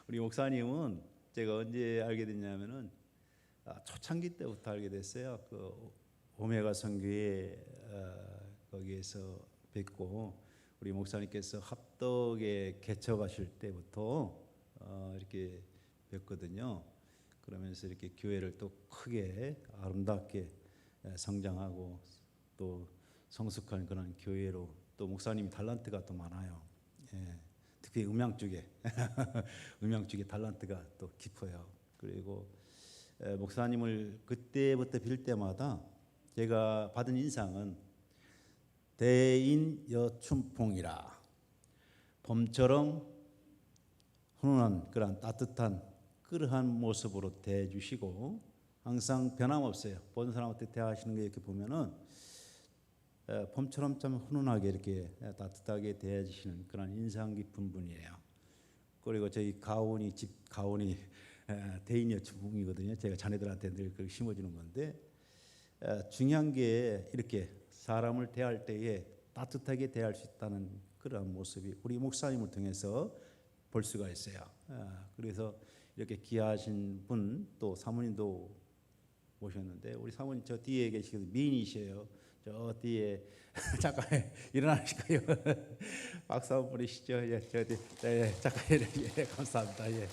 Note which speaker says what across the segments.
Speaker 1: 우리 목사님은 제가 언제 알게 됐냐면은 초창기 때부터 알게 됐어요. 그 오메가 선교회 거기에서 뵙고 우리 목사님께서 합덕에 개척하실 때부터 이렇게 뵙거든요. 그러면서 이렇게 교회를 또 크게 아름답게 성장하고 또 성숙한 그런 교회로 또 목사님 달란트가 또 많아요. 예, 특히 음향 쪽에 음향 쪽에 달란트가 또 깊어요. 그리고 목사님을 그때부터 뵐 때마다 제가 받은 인상은 대인여춘풍이라 봄처럼 훈훈한 그런 따뜻한 그러한 모습으로 대해주시고 항상 변함없어요. 보는 사람한테 대하시는 거 이렇게 보면은 봄처럼 좀 훈훈하게 이렇게 따뜻하게 대해주시는 그런 인상 깊은 분이에요. 그리고 저희 집 가온이 대인여춘풍이거든요. 제가 자네들한테 늘 그걸 심어주는 건데 중요한 게 이렇게 사람을 대할 때에 따뜻하게 대할 수 있다는 그런 모습이 우리 목사님을 통해서 볼 수가 있어요. 그래서 이렇게 귀하신 분 또 사모님도 모셨는데 우리 사모님 저 뒤에 계시거든요. 미인이셔요. 저 뒤에 잠깐 일어나실까요? 박수 한번 보내시죠. 예, 저 뒤, 예, 잠깐 예, 감사합니다. 예,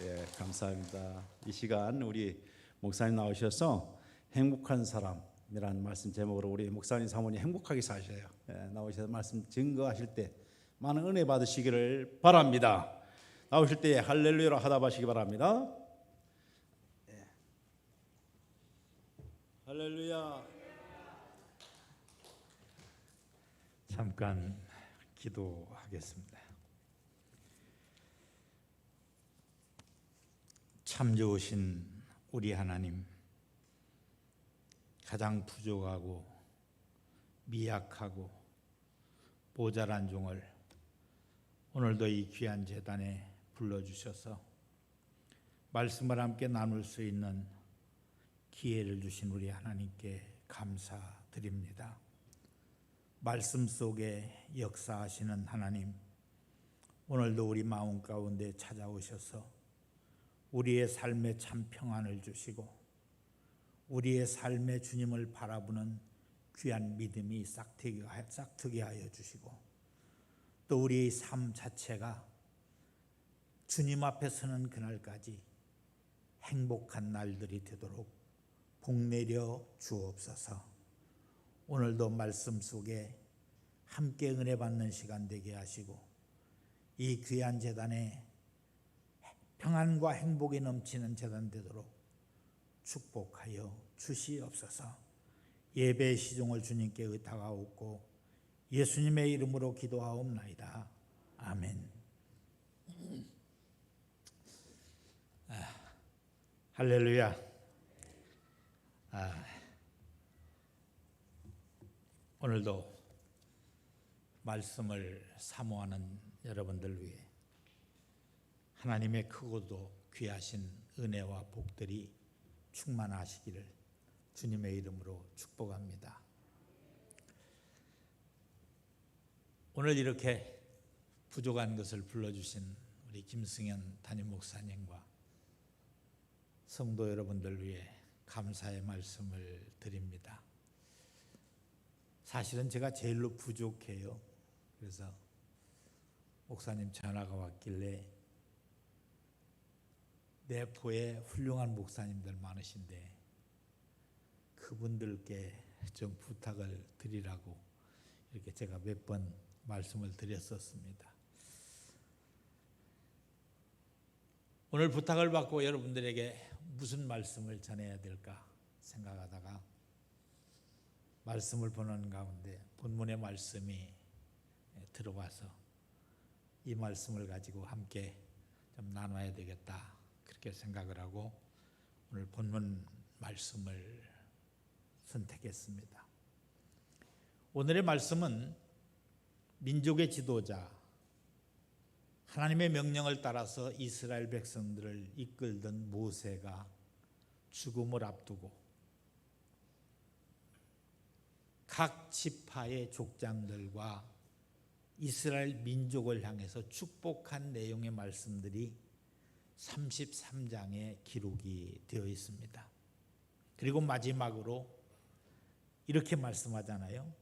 Speaker 1: 예, 감사합니다. 이 시간 우리 목사님 나오셔서 행복한 사람이라는 말씀 제목으로 우리 목사님 사모님 행복하게 사셔요. 예, 나오셔서 말씀 증거하실 때 많은 은혜 받으시기를 바랍니다. 나오실 때 할렐루야로 하답하시기 바랍니다. 예. 할렐루야.
Speaker 2: 잠깐 기도하겠습니다. 참 좋으신 우리 하나님, 가장 부족하고 미약하고 모자란 종을 오늘도 이 귀한 제단에 불러주셔서 말씀을 함께 나눌 수 있는 기회를 주신 우리 하나님께 감사드립니다. 말씀 속에 역사하시는 하나님, 오늘도 우리 마음 가운데 찾아오셔서 우리의 삶에 참 평안을 주시고 우리의 삶에 주님을 바라보는 귀한 믿음이 싹트게 하여 주시고 또 우리의 삶 자체가 주님 앞에 서는 그날까지 행복한 날들이 되도록 복내려 주옵소서. 오늘도 말씀 속에 함께 은혜 받는 시간 되게 하시고 이 귀한 제단에 평안과 행복이 넘치는 제단 되도록 축복하여 주시옵소서. 예배의 시종을 주님께 의탁하옵고 예수님의 이름으로 기도하옵나이다. 아멘. 할렐루야. 오늘도 말씀을 사모하는 여러분들 위해 하나님의 크고도 귀하신 은혜와 복들이 충만하시기를 주님의 이름으로 축복합니다. 오늘 이렇게 부족한 것을 불러주신 우리 김승현 담임 목사님과 성도 여러분들 위해 감사의 말씀을 드립니다. 사실은 제가 제일로 부족해요. 그래서 목사님 전화가 왔길래 내포에 훌륭한 목사님들 많으신데 그분들께 좀 부탁을 드리라고 이렇게 제가 몇 번 말씀을 드렸었습니다. 오늘 부탁을 받고 여러분들에게 무슨 말씀을 전해야 될까 생각하다가 말씀을 보는 가운데 본문의 말씀이 들어와서 이 말씀을 가지고 함께 좀 나눠야 되겠다 그렇게 생각을 하고 오늘 본문 말씀을 선택했습니다. 오늘의 말씀은 민족의 지도자 하나님의 명령을 따라서 이스라엘 백성들을 이끌던 모세가 죽음을 앞두고 각 지파의 족장들과 이스라엘 민족을 향해서 축복한 내용의 말씀들이 33장에 기록이 되어 있습니다. 그리고 마지막으로 이렇게 말씀하잖아요.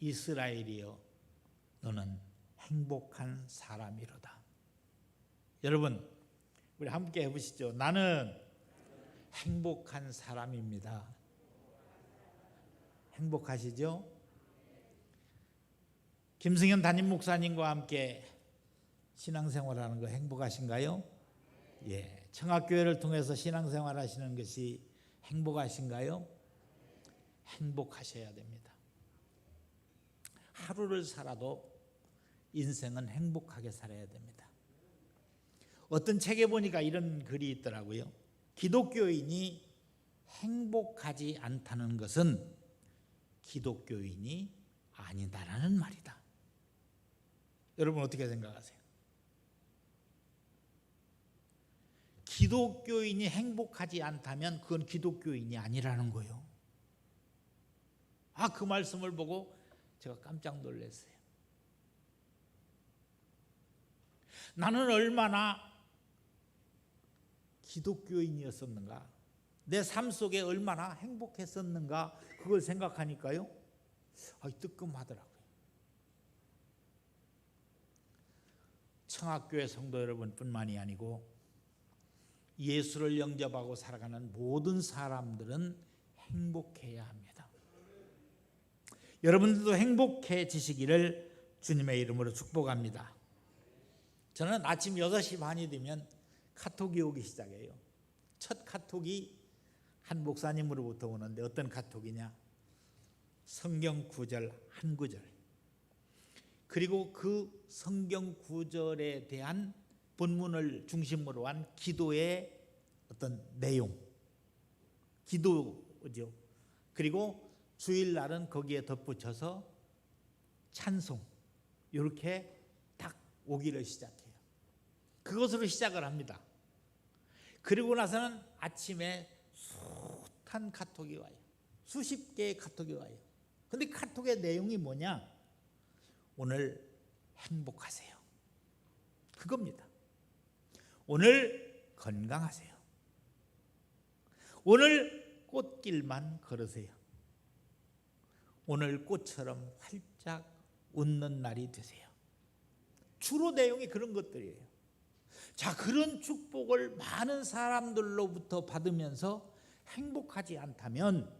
Speaker 2: 이스라엘이여 너는 행복한 사람이로다. 여러분 우리 함께 해보시죠. 나는 행복한 사람입니다. 행복하시죠? 김승현 담임 목사님과 함께 신앙생활하는 거 행복하신가요? 예, 청학교회를 통해서 신앙생활 하시는 것이 행복하신가요? 행복하셔야 됩니다. 하루를 살아도 인생은 행복하게 살아야 됩니다. 어떤 책에 보니까 이런 글이 있더라고요. 기독교인이 행복하지 않다는 것은 기독교인이 아니다라는 말이다. 여러분 어떻게 생각하세요? 기독교인이 행복하지 않다면 그건 기독교인이 아니라는 거예요. 그 말씀을 보고 제가 깜짝 놀랐어요. 나는 얼마나 기독교인이었었는가, 내 삶 속에 얼마나 행복했었는가, 그걸 생각하니까요 뜨끔하더라고요. 청학교회 성도 여러분뿐만이 아니고 예수를 영접하고 살아가는 모든 사람들은 행복해야 합니다. 여러분들도 행복해지시기를 주님의 이름으로 축복합니다. 저는 아침 6시 반이 되면 카톡이 오기 시작해요. 첫 카톡이 한 목사님으로부터 오는데 어떤 카톡이냐, 성경 구절 한 구절, 그리고 그 성경 구절에 대한 본문을 중심으로 한 기도의 어떤 내용, 기도죠. 그리고 주일날은 거기에 덧붙여서 찬송, 이렇게 딱 오기를 시작해요. 그것으로 시작을 합니다. 그리고 나서는 아침에 숱한 카톡이 와요. 수십 개의 카톡이 와요. 근데 카톡의 내용이 뭐냐? 오늘 행복하세요. 그겁니다. 오늘 건강하세요. 오늘 꽃길만 걸으세요. 오늘 꽃처럼 활짝 웃는 날이 되세요. 주로 내용이 그런 것들이에요. 자, 그런 축복을 많은 사람들로부터 받으면서 행복하지 않다면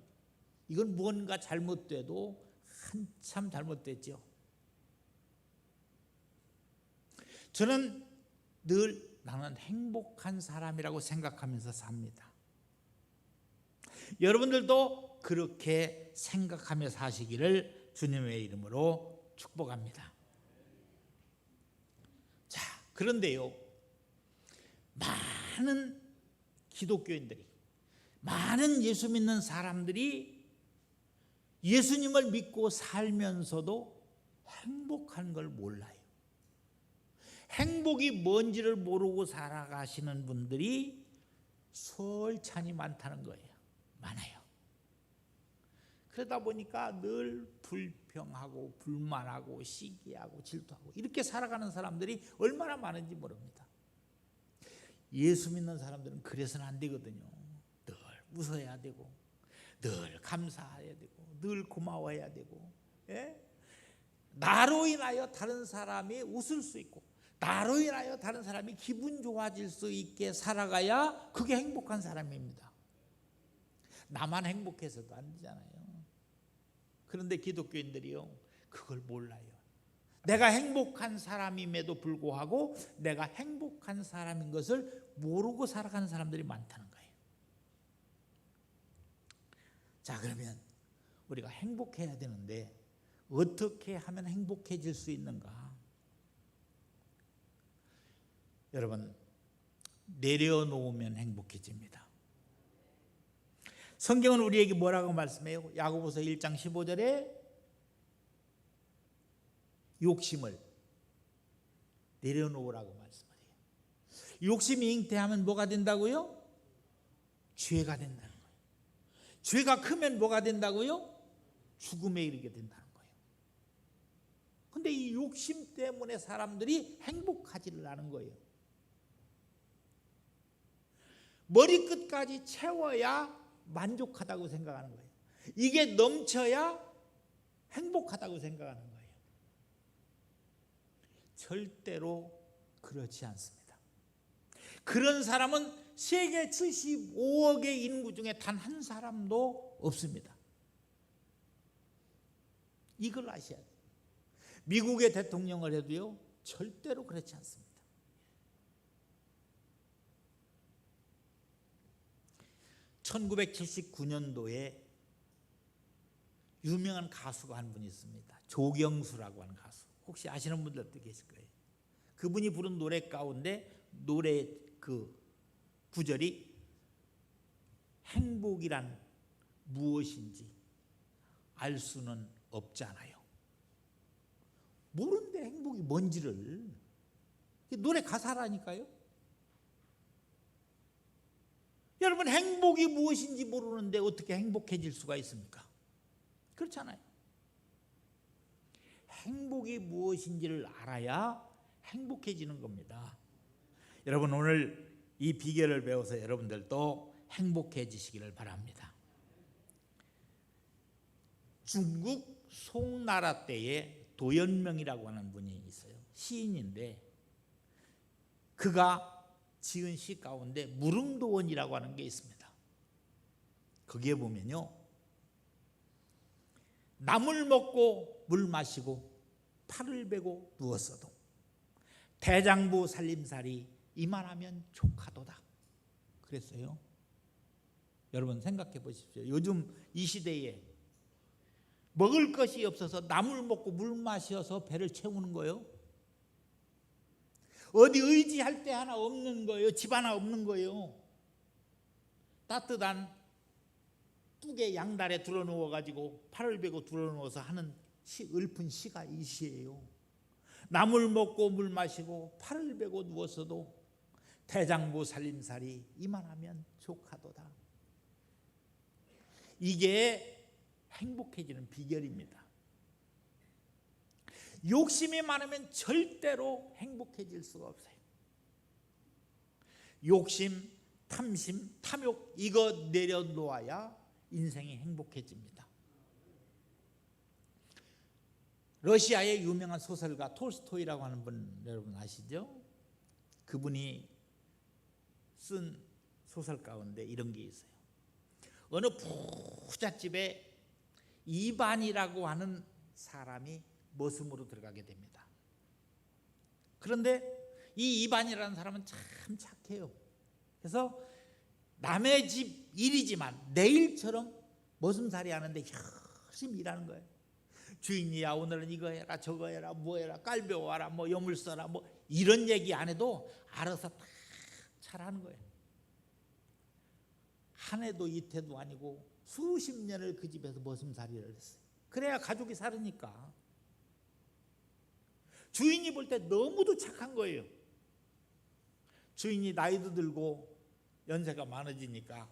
Speaker 2: 이건 무언가 잘못돼도 한참 잘못됐죠. 저는 늘 나는 행복한 사람이라고 생각하면서 삽니다. 여러분들도 그렇게 생각하며 사시기를 주님의 이름으로 축복합니다. 자, 그런데요, 많은 기독교인들이, 많은 예수 믿는 사람들이 예수님을 믿고 살면서도 행복한 걸 몰라요. 행복이 뭔지를 모르고 살아가시는 분들이 솔찬히 많다는 거예요. 많아요. 그러다 보니까 늘 불평하고 불만하고 시기하고 질투하고 이렇게 살아가는 사람들이 얼마나 많은지 모릅니다. 예수 믿는 사람들은 그래서는 안 되거든요. 늘 웃어야 되고, 늘 감사해야 되고, 늘 고마워해야 되고, 예? 나로 인하여 다른 사람이 웃을 수 있고, 나로 인하여 다른 사람이 기분 좋아질 수 있게 살아가야 그게 행복한 사람입니다. 나만 행복해서도 안 되잖아요. 그런데 기독교인들이요, 그걸 몰라요. 내가 행복한 사람임에도 불구하고 내가 행복한 사람인 것을 모르고 살아가는 사람들이 많다는 거예요. 자, 그러면 우리가 행복해야 되는데 어떻게 하면 행복해질 수 있는가? 여러분, 내려놓으면 행복해집니다. 성경은 우리에게 뭐라고 말씀해요? 야고보서 1장 15절에 욕심을 내려놓으라고 말씀을 해요. 욕심이 잉태하면 뭐가 된다고요? 죄가 된다는 거예요. 죄가 크면 뭐가 된다고요? 죽음에 이르게 된다는 거예요. 근데 이 욕심 때문에 사람들이 행복하지를 않은 거예요. 머리끝까지 채워야 만족하다고 생각하는 거예요. 이게 넘쳐야 행복하다고 생각하는 거예요. 절대로 그렇지 않습니다. 그런 사람은 세계 75억의 인구 중에 단 한 사람도 없습니다. 이걸 아셔야 돼요. 미국의 대통령을 해도요, 절대로 그렇지 않습니다. (1979년도에) 유명한 가수가 한 분이 있습니다. 조경수라고 하는 가수. 혹시 아시는 분들도 계실 거예요. 그분이 부른 노래 가운데 노래 그 구절이 행복이란 무엇인지 알 수는 없잖아요. 모르는데 행복이 뭔지를. 노래 가사라니까요. 여러분, 행복이 무엇인지 모르는데 어떻게 행복해질 수가 있습니까? 그렇잖아요. 행복이 무엇인지를 알아야 행복해지는 겁니다. 여러분, 오늘 이 비결을 배워서 여러분들도 행복해지시기를 바랍니다. 중국 송나라 때에 도연명이라고 하는 분이 있어요. 시인인데 그가 지은 시 가운데 무릉도원이라고 하는 게 있습니다. 거기에 보면요, 나물 먹고 물 마시고 팔을 베고 누웠어도 대장부 살림살이 이만하면 족하도다 그랬어요. 여러분 생각해 보십시오. 요즘 이 시대에 먹을 것이 없어서 나물 먹고 물 마셔서 배를 채우는 거예요. 어디 의지할 데 하나 없는 거예요. 집 하나 없는 거예요. 따뜻한 뚝에 양다리에 들어누워가지고 팔을 베고 들어누워서 하는 읊은 시가 이 시예요. 나물 먹고 물 마시고 팔을 베고 누웠어도 대장부 살림살이 이만하면 족하도다. 이게 행복해지는 비결입니다. 욕심이 많으면 절대로 행복해질 수가 없어요. 욕심, 탐심, 탐욕 이거 내려놓아야 인생이 행복해집니다. 러시아의 유명한 소설가 톨스토이라고 하는 분 여러분 아시죠? 그분이 쓴 소설 가운데 이런 게 있어요. 어느 부잣집에 이반이라고 하는 사람이 머슴으로 들어가게 됩니다. 그런데 이 이반이라는 사람은 참 착해요. 그래서 남의 집 일이지만 내일처럼 머슴살이 하는데 열심히 일하는 거예요. 주인이야 오늘은 이거 해라 저거 해라 뭐 해라 깔 배워와라 뭐 여물 써라 뭐 이런 얘기 안 해도 알아서 다 잘하는 거예요. 한 해도 이태도 아니고 수십 년을 그 집에서 머슴살이를 했어요. 그래야 가족이 살으니까. 주인이 볼 때 너무도 착한 거예요. 주인이 나이도 들고 연세가 많아지니까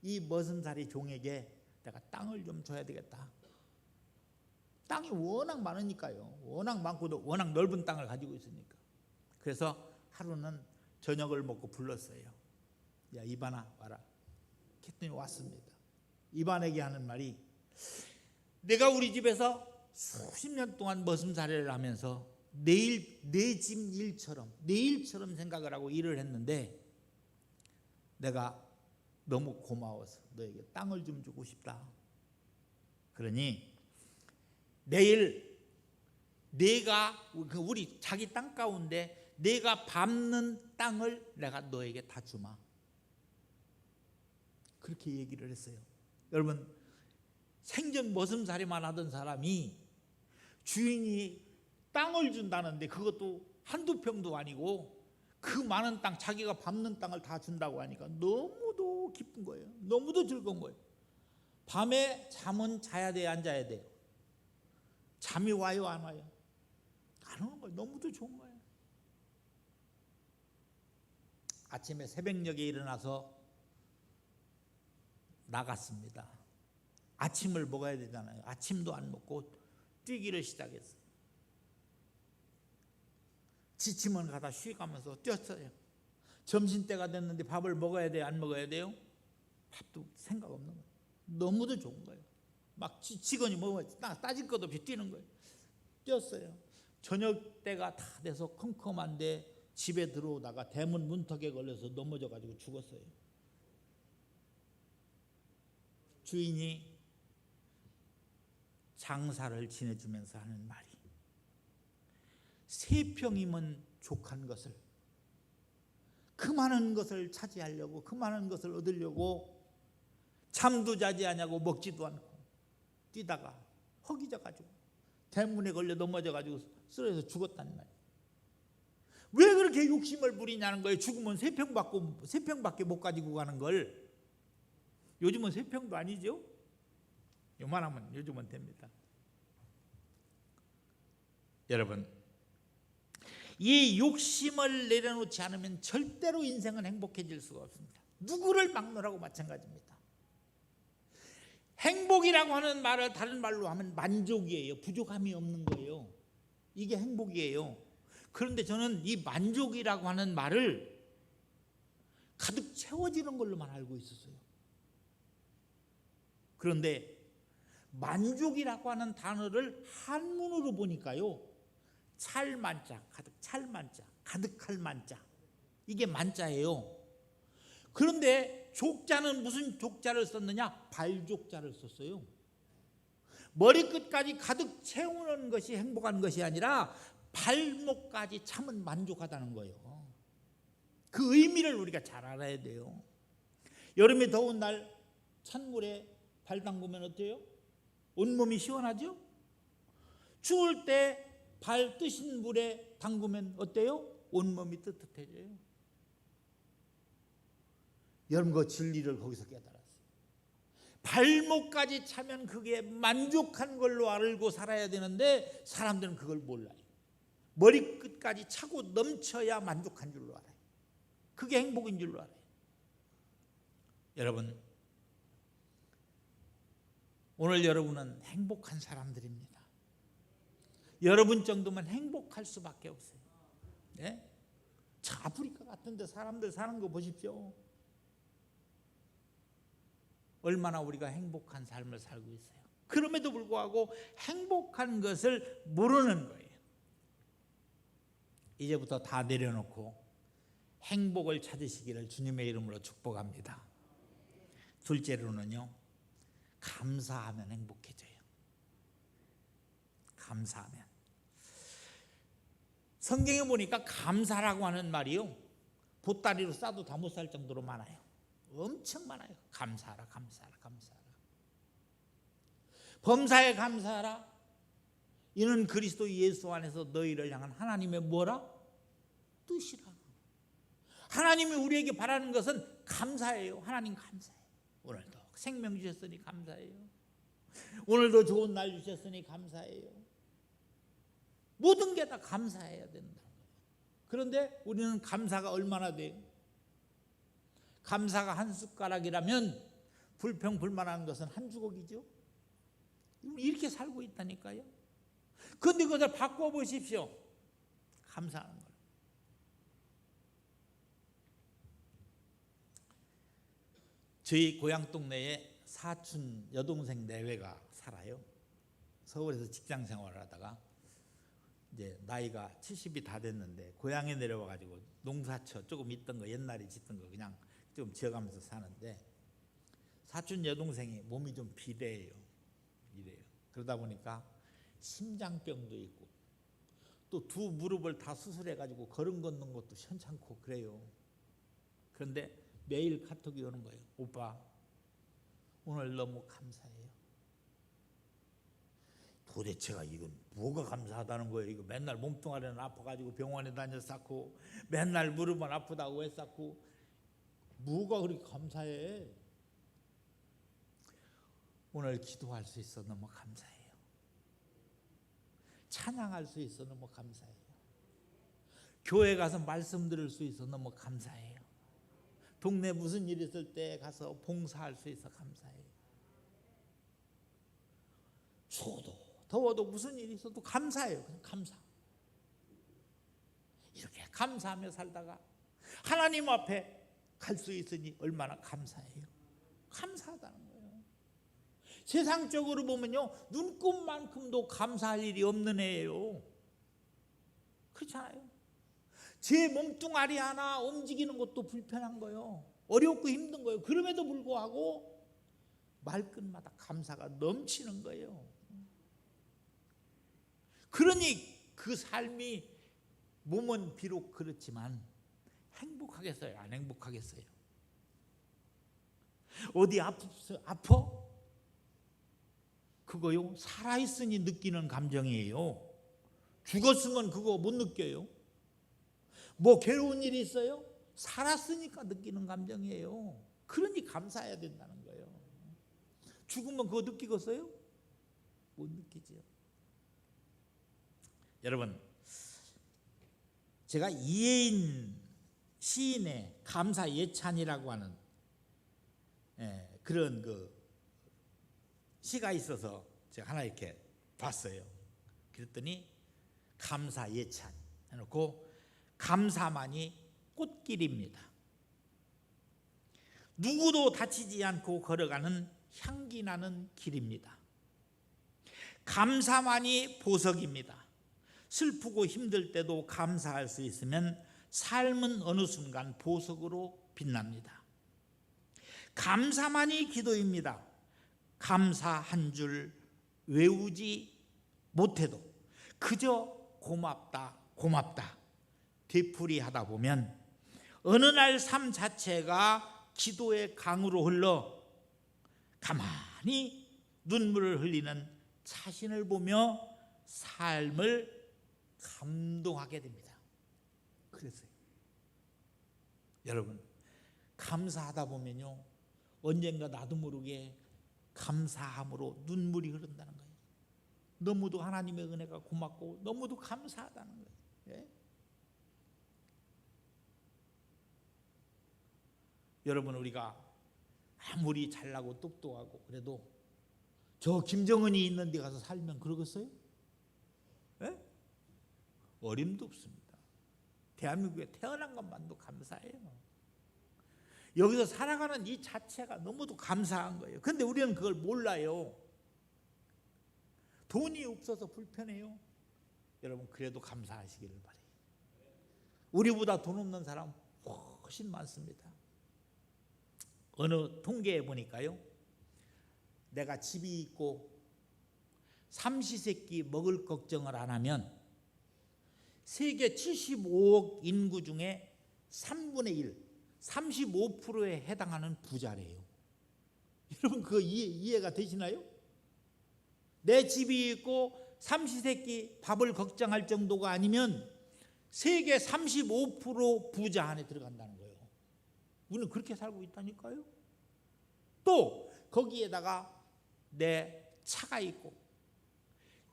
Speaker 2: 이 머슴살이 종에게 내가 땅을 좀 줘야 되겠다. 땅이 워낙 많으니까요. 워낙 많고도 워낙 넓은 땅을 가지고 있으니까. 그래서 하루는 저녁을 먹고 불렀어요. 야 이반아 와라. 그랬더니 왔습니다. 이반에게 하는 말이 내가 우리 집에서 수십 년 동안 머슴살이를 하면서 내일 내 집 일처럼 내일처럼 생각을 하고 일을 했는데 내가 너무 고마워서 너에게 땅을 좀 주고 싶다. 그러니 내일 내가 우리 자기 땅 가운데 내가 밟는 땅을 내가 너에게 다 주마. 그렇게 얘기를 했어요. 여러분 생전 머슴살이만 하던 사람이 주인이 땅을 준다는데 그것도 한두 평도 아니고 그 많은 땅 자기가 밟는 땅을 다 준다고 하니까 너무도 기쁜 거예요. 너무도 즐거운 거예요. 밤에 잠은 자야 돼요? 안 자야 돼요? 잠이 와요? 안 와요? 안 오는 거예요. 너무도 좋은 거예요. 아침에 새벽녘에 일어나서 나갔습니다. 아침을 먹어야 되잖아요. 아침도 안 먹고 뛰기를 시작했어요. 지치면 가다 쉬가면서 뛰었어요. 점심때가 됐는데 밥을 먹어야 돼요? 안 먹어야 돼요? 밥도 생각 없는 거예요. 너무도 좋은 거예요. 막 직원이 뭐 따질 것 없이 뛰는 거예요. 뛰었어요. 저녁 때가 다 돼서 컴컴한데 집에 들어오다가 대문 문턱에 걸려서 넘어져 가지고 죽었어요. 주인이 장사를 지내주면서 하는 말이, 3평이면 족한 것을, 그 많은 것을 차지하려고, 그 많은 것을 얻으려고 잠도 자지 않냐고 먹지도 않고 뛰다가 허기져 가지고 대문에 걸려 넘어져 가지고 쓰러져서 죽었단 말이에요. 왜 그렇게 욕심을 부리냐는 거예요. 죽으면 3평밖에 못 가지고 가는 걸. 요즘은 3평도 아니죠. 요만하면 요즘은 됩니다. 여러분, 이 욕심을 내려놓지 않으면 절대로 인생은 행복해질 수가 없습니다. 누구를 막론하고 마찬가지입니다. 행복이라고 하는 말을 다른 말로 하면 만족이에요. 부족함이 없는 거예요. 이게 행복이에요. 그런데 저는 이 만족이라고 하는 말을 가득 채워지는 걸로만 알고 있었어요. 그런데 만족이라고 하는 단어를 한문으로 보니까요, 찰만자, 가득 찰만자, 가득할 만자, 이게 만자예요. 그런데 족자는 무슨 족자를 썼느냐? 발족자를 썼어요. 머리끝까지 가득 채우는 것이 행복한 것이 아니라 발목까지 참은 만족하다는 거예요. 그 의미를 우리가 잘 알아야 돼요. 여름에 더운 날 찬물에 발 담그면 어때요? 온몸이 시원하죠? 추울 때 발 뜨신 물에 담그면 어때요? 온몸이 뜨뜻해져요. 여러분, 그 진리를 거기서 깨달았어요. 발목까지 차면 그게 만족한 걸로 알고 살아야 되는데 사람들은 그걸 몰라요. 머리끝까지 차고 넘쳐야 만족한 줄로 알아요. 그게 행복인 줄로 알아요. 여러분, 오늘 여러분은 행복한 사람들입니다. 여러분 정도면 행복할 수밖에 없어요. 네? 저 아프리카 같은 데 사람들 사는 거 보십시오. 얼마나 우리가 행복한 삶을 살고 있어요. 그럼에도 불구하고 행복한 것을 모르는 거예요. 이제부터 다 내려놓고 행복을 찾으시기를 주님의 이름으로 축복합니다. 둘째로는요, 감사하면 행복해져요. 감사하면. 성경에 보니까 감사라고 하는 말이요, 보따리로 싸도 다 못 살 정도로 많아요. 엄청 많아요. 감사하라, 감사하라, 감사하라. 범사에 감사하라. 이는 그리스도 예수 안에서 너희를 향한 하나님의 뭐라? 뜻이라. 하나님이 우리에게 바라는 것은 감사예요. 하나님 감사해요. 오늘도 생명 주셨으니 감사해요. 오늘도 좋은 날 주셨으니 감사해요. 모든 게 다 감사해야 된다는 거예요. 그런데 우리는 감사가 얼마나 돼요? 감사가 한 숟가락이라면 불평불만한 것은 한 주걱이죠. 이렇게 살고 있다니까요. 그런데 그것을 바꿔보십시오. 감사하는 걸. 저희 고향 동네에 사촌 여동생 내외가 살아요. 서울에서 직장 생활을 하다가 이제 나이가 70이 다 됐는데 고향에 내려와 가지고 농사처 조금 있던 거, 옛날에 짓던 거 그냥 좀 지어가면서 사는데, 사촌 여동생이 몸이 좀 비래요. 그러다 보니까 심장병도 있고 또 두 무릎을 다 수술해 가지고 걸음 걷는 것도 현찮고 그래요. 그런데 매일 카톡이 오는 거예요. 오빠, 오늘 너무 감사해요. 도대체가 이건 뭐가 감사하다는 거예요? 이거 맨날 몸뚱아리는 아파가지고 병원에 다녀 쌓고 맨날 무릎은 아프다고 해 쌓고 뭐가 그렇게 감사해? 오늘 기도할 수 있어 너무 감사해요. 찬양할 수 있어 너무 감사해요. 교회 가서 말씀 들을 수 있어 너무 감사해요. 동네 무슨 일 있을 때 가서 봉사할 수 있어 감사해요. 추워도 더워도 무슨 일이 있어도 감사해요. 그냥 감사. 이렇게 감사하며 살다가 하나님 앞에 갈 수 있으니 얼마나 감사해요. 감사하다는 거예요. 세상적으로 보면요, 눈곱만큼도 감사할 일이 없는 애예요. 그렇잖아요. 제 몸뚱아리 하나 움직이는 것도 불편한 거예요. 어렵고 힘든 거예요. 그럼에도 불구하고 말끝마다 감사가 넘치는 거예요. 그러니 그 삶이 몸은 비록 그렇지만 행복하겠어요? 안 행복하겠어요? 어디 아파? 그거요, 살아있으니 느끼는 감정이에요. 죽었으면 그거 못 느껴요. 뭐 괴로운 일이 있어요? 살았으니까 느끼는 감정이에요. 그러니 감사해야 된다는 거예요. 죽으면 그거 느끼겠어요? 못 느끼죠. 여러분, 제가 이혜인 시인의 감사 예찬이라고 하는 그런 그 시가 있어서 제가 하나 이렇게 봤어요. 그랬더니 감사 예찬 해놓고 감사만이 꽃길입니다. 누구도 다치지 않고 걸어가는 향기 나는 길입니다. 감사만이 보석입니다. 슬프고 힘들 때도 감사할 수 있으면 삶은 어느 순간 보석으로 빛납니다. 감사만이 기도입니다. 감사 한 줄 외우지 못해도 그저 고맙다 고맙다 되풀이하다 보면 어느 날 삶 자체가 기도의 강으로 흘러 가만히 눈물을 흘리는 자신을 보며 삶을 감동하게 됩니다. 그랬어요. 여러분, 감사하다 보면요, 언젠가 나도 모르게 감사함으로 눈물이 흐른다는 거예요. 너무도 하나님의 은혜가 고맙고 너무도 감사하다는 거예요. 예? 여러분, 우리가 아무리 잘나고 똑똑하고 그래도 저 김정은이 있는 데 가서 살면 그러겠어요? 예? 어림도 없습니다. 대한민국에 태어난 것만도 감사해요. 여기서 살아가는 이 자체가 너무도 감사한 거예요. 그런데 우리는 그걸 몰라요. 돈이 없어서 불편해요. 여러분, 그래도 감사하시기를 바래요. 우리보다 돈 없는 사람 훨씬 많습니다. 어느 통계에 보니까요, 내가 집이 있고 삼시세끼 먹을 걱정을 안 하면 세계 75억 인구 중에 3분의 1, 35%에 해당하는 부자래요. 여러분, 그거 이해가 되시나요? 내 집이 있고 삼시세끼 밥을 걱정할 정도가 아니면 세계 35% 부자 안에 들어간다는 거예요. 우리는 그렇게 살고 있다니까요. 또 거기에다가 내 차가 있고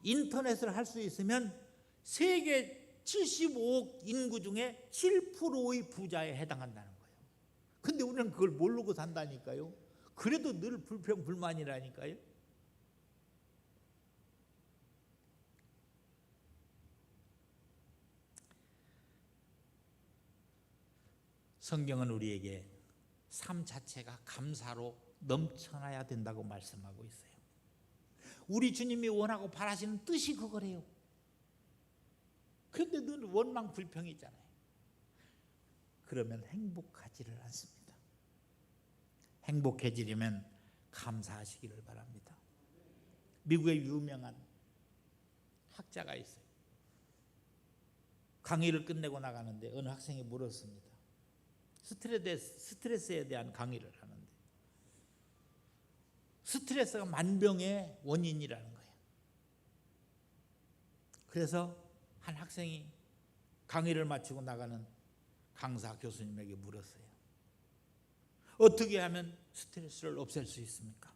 Speaker 2: 인터넷을 할 수 있으면 세계 75억 인구 중에 7%의 부자에 해당한다는 거예요. 근데 우리는 그걸 모르고 산다니까요. 그래도 늘 불평불만이라니까요. 성경은 우리에게 삶 자체가 감사로 넘쳐나야 된다고 말씀하고 있어요. 우리 주님이 원하고 바라시는 뜻이 그거래요. 그런데 늘 원망 불평이잖아요. 그러면 행복하지를 않습니다. 행복해지려면 감사하시기를 바랍니다. 미국의 유명한 학자가 있어요. 강의를 끝내고 나가는데 어느 학생이 물었습니다. 스트레스에 대한 강의를 하는데 스트레스가 만병의 원인이라는 거예요. 그래서 한 학생이 강의를 마치고 나가는 강사 교수님에게 물었어요. 어떻게 하면 스트레스를 없앨 수 있습니까?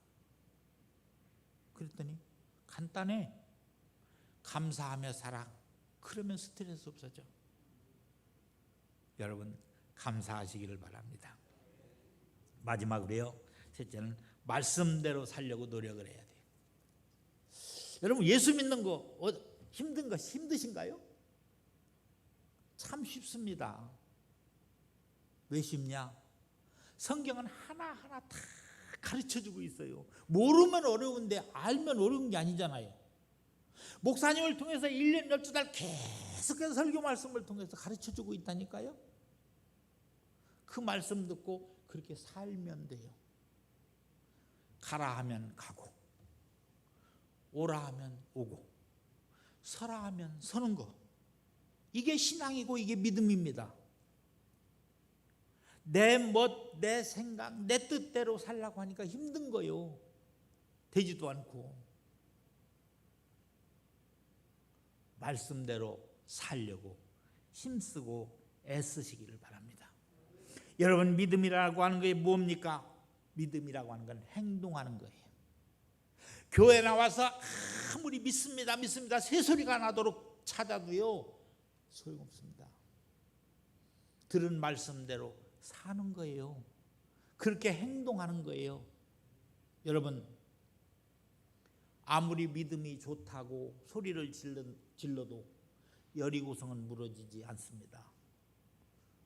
Speaker 2: 그랬더니 간단해. 감사하며 살아. 그러면 스트레스 없어져. 여러분, 감사하시기를 바랍니다. 마지막으로요, 셋째는 말씀대로 살려고 노력을 해야 돼요. 여러분, 예수 믿는 거 힘드신가요? 참 쉽습니다. 왜 쉽냐? 성경은 하나하나 다 가르쳐주고 있어요. 모르면 어려운데 알면 어려운 게 아니잖아요. 목사님을 통해서 1년 12달 계속해서 설교 말씀을 통해서 가르쳐주고 있다니까요. 그 말씀 듣고 그렇게 살면 돼요. 가라 하면 가고, 오라 하면 오고, 서라 하면 서는 거. 이게 신앙이고 이게 믿음입니다. 내 멋, 내 생각, 내 뜻대로 살라고 하니까 힘든 거요. 되지도 않고. 말씀대로 살려고 힘쓰고 애쓰시기를 바랍니다. 여러분, 믿음이라고 하는 게 뭡니까? 믿음이라고 하는 건 행동하는 거예요. 교회 나와서 아무리 믿습니다 새소리가 나도록 찾아도요 소용없습니다. 들은 말씀대로 사는 거예요. 그렇게 행동하는 거예요. 여러분, 아무리 믿음이 좋다고 소리를 질러도 여리고성은 무너지지 않습니다.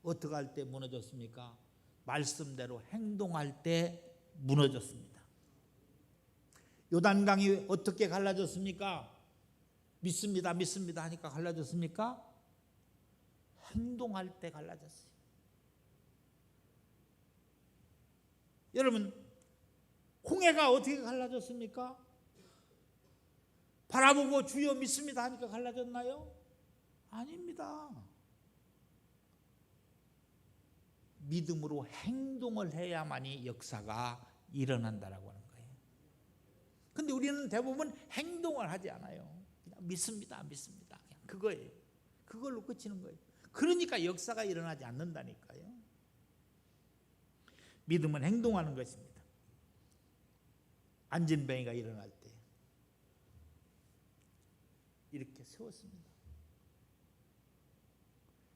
Speaker 2: 어떻게 할 때 무너졌습니까? 말씀대로 행동할 때 무너졌습니다. 요단강이 어떻게 갈라졌습니까? 믿습니다 하니까 갈라졌습니까? 행동할 때 갈라졌어요. 여러분, 홍해가 어떻게 갈라졌습니까? 바라보고 주여 믿습니다 하니까 갈라졌나요? 아닙니다. 믿음으로 행동을 해야만이 역사가 일어난다라고 하는 거예요. 근데 우리는 대부분 행동을 하지 않아요. 그냥 믿습니다. 그냥 그거예요. 그걸로 끝이는 거예요. 그러니까 역사가 일어나지 않는다니까요. 믿음은 행동하는 것입니다. 안진뱅이가 일어날 때 이렇게 세웠습니다.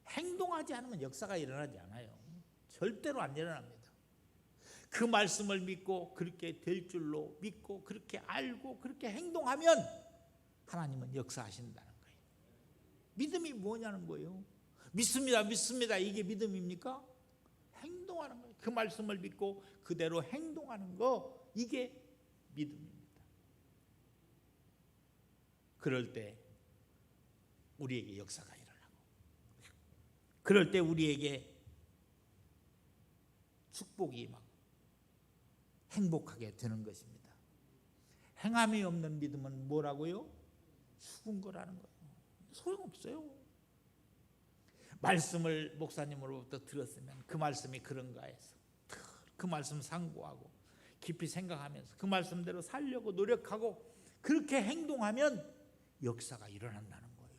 Speaker 2: 행동하지 않으면 역사가 일어나지 않아요. 절대로 안 일어납니다. 그 말씀을 믿고 그렇게 될 줄로 믿고 그렇게 알고 그렇게 행동하면 하나님은 역사하신다는 거예요. 믿음이 뭐냐는 거예요. 믿습니다 이게 믿음입니까? 행동하는 거예요. 그 말씀을 믿고 그대로 행동하는 거, 이게 믿음입니다. 그럴 때 우리에게 역사가 일어나고, 그럴 때 우리에게 축복이 막 행복하게 되는 것입니다. 행함이 없는 믿음은 뭐라고요? 죽은 거라는 거예요. 소용없어요. 말씀을 목사님으로부터 들었으면 그 말씀이 그런가 해서 그 말씀 상고하고 깊이 생각하면서 그 말씀대로 살려고 노력하고 그렇게 행동하면 역사가 일어난다는 거예요.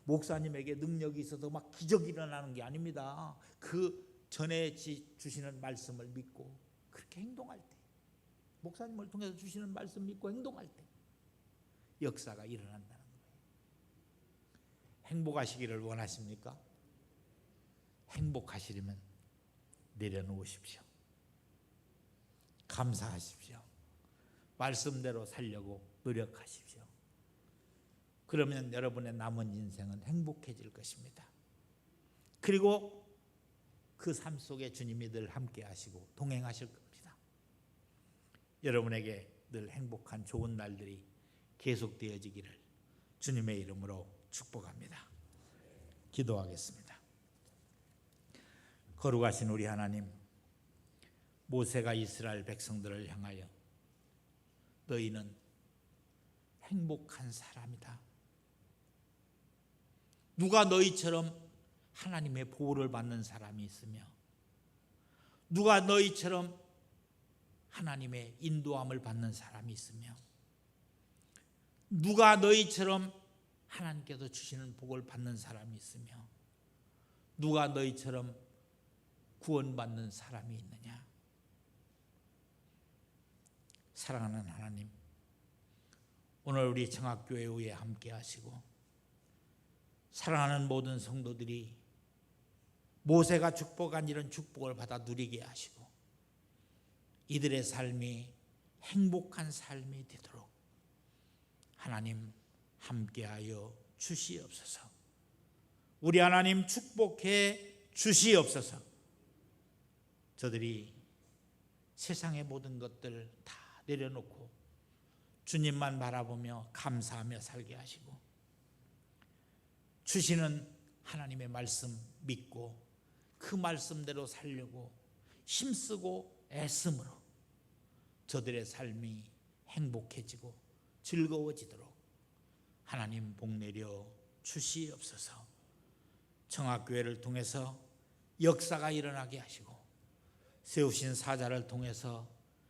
Speaker 2: 목사님에게 능력이 있어서 막 기적이 일어나는 게 아닙니다. 그 전에 주시는 말씀을 믿고 그렇게 행동할 때, 목사님을 통해서 주시는 말씀 믿고 행동할 때 역사가 일어난다는 거예요. 행복하시기를 원하십니까? 행복하시려면 내려놓으십시오. 감사하십시오. 말씀대로 살려고 노력하십시오. 그러면 여러분의 남은 인생은 행복해질 것입니다. 그리고 그 삶 속에 주님이 늘 함께 하시고 동행하실 겁니다. 여러분에게 늘 행복한 좋은 날들이 계속되어지기를 주님의 이름으로 축복합니다. 기도하겠습니다. 거룩하신 우리 하나님, 모세가 이스라엘 백성들을 향하여 너희는 행복한 사람이다. 누가 너희처럼 하나님의 보호를 받는 사람이 있으며, 누가 너희처럼 하나님의 인도함을 받는 사람이 있으며, 누가 너희처럼 하나님께서 주시는 복을 받는 사람이 있으며, 누가 너희처럼 구원받는 사람이 있느냐? 사랑하는 하나님, 오늘 우리 청학교회 후에 함께 하시고 사랑하는 모든 성도들이 모세가 축복한 이런 축복을 받아 누리게 하시고 이들의 삶이 행복한 삶이 되도록 하나님 함께하여 주시옵소서. 우리 하나님 축복해 주시옵소서. 저들이 세상의 모든 것들 다 내려놓고 주님만 바라보며 감사하며 살게 하시고, 주시는 하나님의 말씀 믿고 그 말씀대로 살려고 힘쓰고 애씀으로 저들의 삶이 행복해지고 즐거워지도록 하나님 복내려 주시옵소서. 청학교회를 통해서 역사가 일어나게 하시고 세우신 사자를 통해서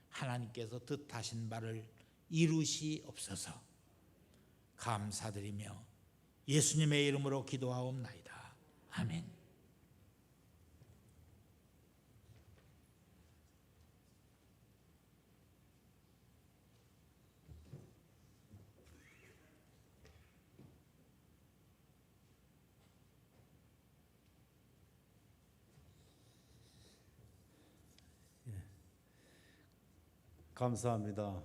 Speaker 2: 하나님께서 뜻하신 바를 이루시옵소서. 감사드리며 예수님의 이름으로 기도하옵나이다. 아멘.
Speaker 1: 감사합니다.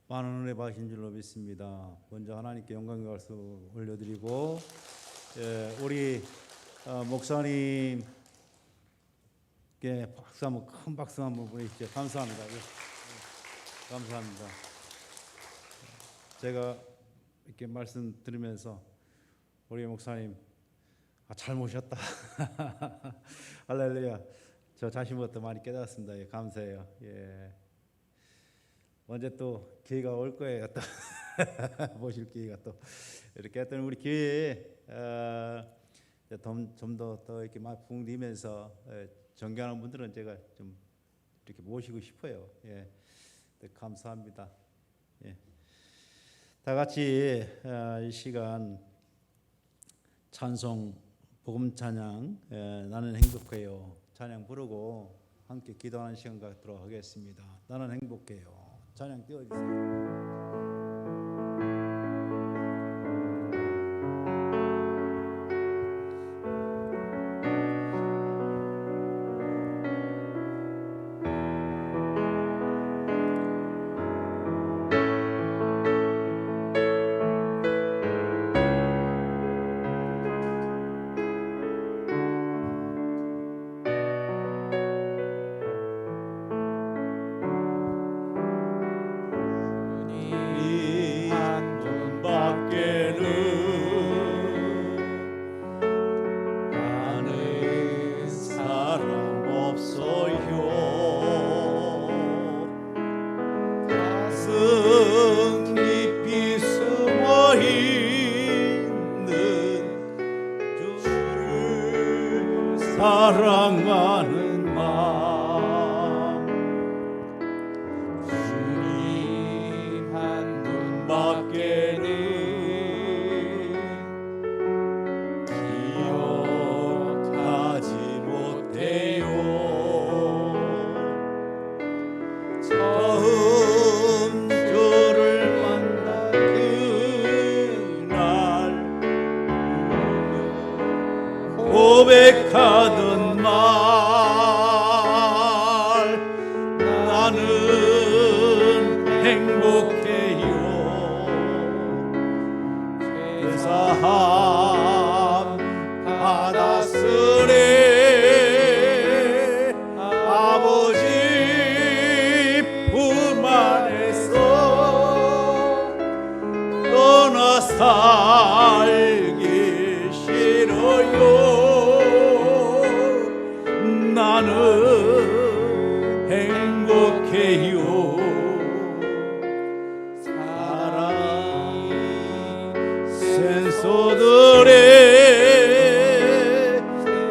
Speaker 1: 많은 은혜 받으신 줄로 믿습니다. 먼저 하나님께 영광과 박수 올려드리고, 우리 목사님께 박수 한번, 큰 박수 한번 보내주시죠. 감사합니다. 감사합니다. 제가 이렇게 말씀 들으면서 우리 목사님 잘 모셨다. 할렐루야. 저 자신부터 많이 깨달았습니다. 예, 감사해요. 예. 언제 또 기회가 올 거예요. 또 모실 기회가 또 이렇게 했더니 우리 교회에 좀 더 이렇게 막 붕리면서 존경하는 분들은 제가 좀 이렇게 모시고 싶어요. 예, 감사합니다. 예, 다 같이 이 시간 찬송 복음 찬양 나는 행복해요 찬양 부르고 함께 기도하는 시간 갖도록 하겠습니다. 나는 행복해요. 찬양 띄워주세요.
Speaker 3: 사랑하는 마음 주님 한 분밖에는 기억하지 못해요. 처음 주를 만난 그날 고백하던 말 나는 행복해요. 죄사함 받았으리 아버지 품 안에서 떠나 살기 싫어요. 나는 행복해요. 사랑이 센소들의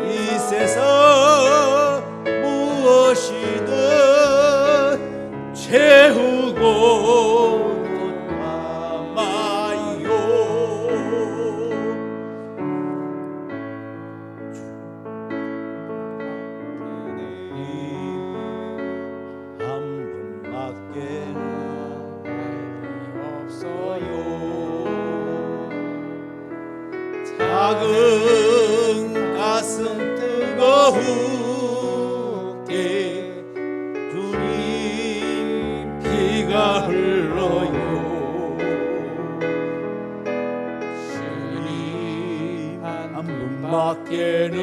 Speaker 3: 이 세상 무엇이든 채우고 또 남아요. 한 분밖에는 없어요. 작은 가슴 뜨거우게 주님 피가 흘러요. 주님 한 분밖에는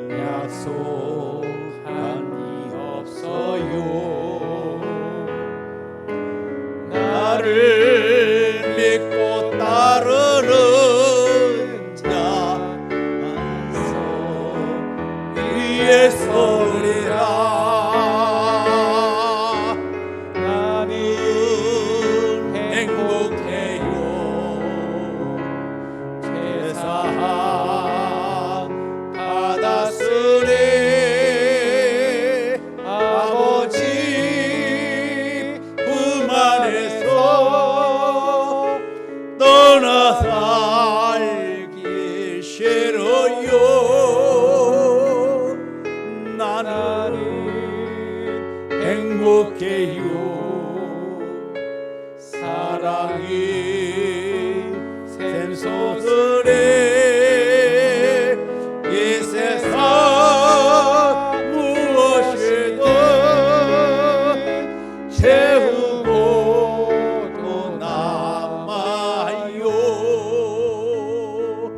Speaker 3: 이 예수